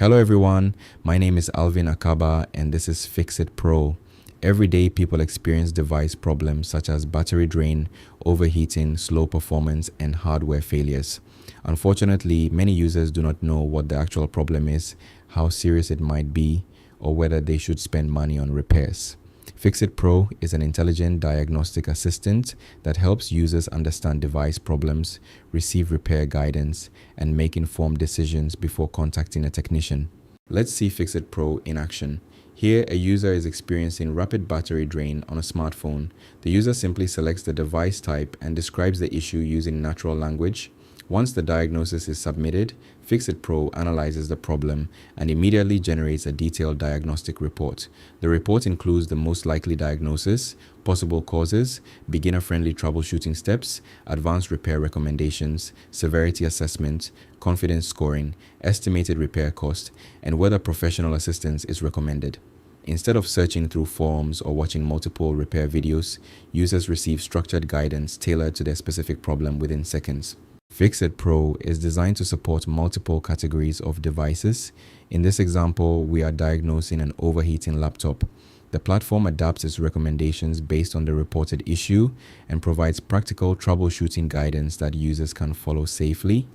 Hello everyone, my name is Alvin Akaba and this is FixIt Pro. Every day people experience device problems such as battery drain, overheating, slow performance, and hardware failures. Unfortunately, many users do not know what the actual problem is, how serious it might be, or whether they should spend money on repairs. FixIt Pro is an intelligent diagnostic assistant that helps users understand device problems, receive repair guidance, and make informed decisions before contacting a technician. Let's see FixIt Pro in action. Here, a user is experiencing rapid battery drain on a smartphone. The user simply selects the device type and describes the issue using natural language. Once the diagnosis is submitted, FixIt Pro analyzes the problem and immediately generates a detailed diagnostic report. The report includes the most likely diagnosis, possible causes, beginner-friendly troubleshooting steps, advanced repair recommendations, severity assessment, confidence scoring, estimated repair cost, and whether professional assistance is recommended. Instead of searching through forums or watching multiple repair videos, users receive structured guidance tailored to their specific problem within seconds. FixIt Pro is designed to support multiple categories of devices. In this example, we are diagnosing an overheating laptop. The platform adapts its recommendations based on the reported issue and provides practical troubleshooting guidance that users can follow safely.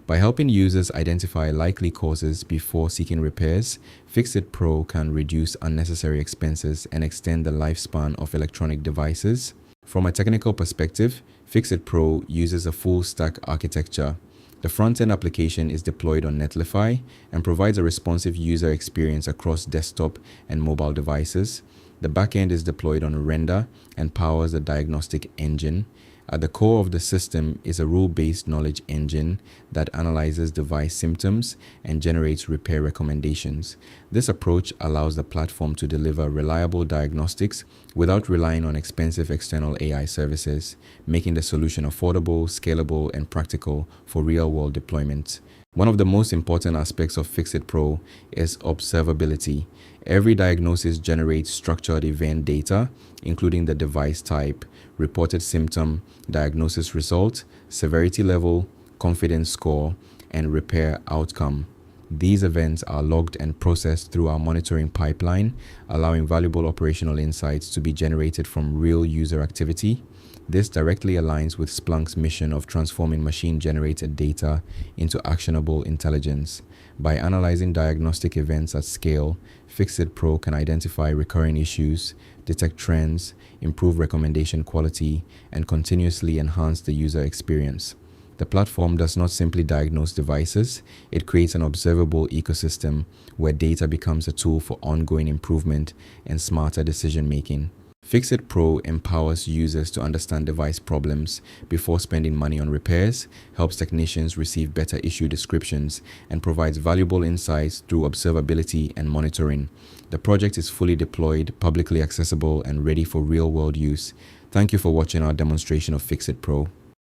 By helping users identify likely causes before seeking repairs, FixIt Pro can reduce unnecessary expenses and extend the lifespan of electronic devices. From a technical perspective, FixIt Pro uses a full-stack architecture. The front-end application is deployed on Netlify and provides a responsive user experience across desktop and mobile devices. The backend is deployed on Render and powers the Diagnostic engine. At the core of the system is a rule-based knowledge engine that analyzes device symptoms and generates repair recommendations. This approach allows the platform to deliver reliable diagnostics without relying on expensive external AI services, making the solution affordable, scalable, and practical for real-world deployment. One of the most important aspects of FixIt Pro is observability. Every diagnosis generates structured event data, including the device type, reported symptom, diagnosis result, severity level, confidence score, and repair outcome. These events are logged and processed through our monitoring pipeline, allowing valuable operational insights to be generated from real user activity. This directly aligns with Splunk's mission of transforming machine-generated data into actionable intelligence. By analyzing diagnostic events at scale, FixIt Pro can identify recurring issues, detect trends, improve recommendation quality, and continuously enhance the user experience. The platform does not simply diagnose devices, it creates an observable ecosystem where data becomes a tool for ongoing improvement and smarter decision-making. FixIt Pro empowers users to understand device problems before spending money on repairs, helps technicians receive better issue descriptions, and provides valuable insights through observability and monitoring. The project is fully deployed, publicly accessible, and ready for real-world use. Thank you for watching our demonstration of FixIt Pro.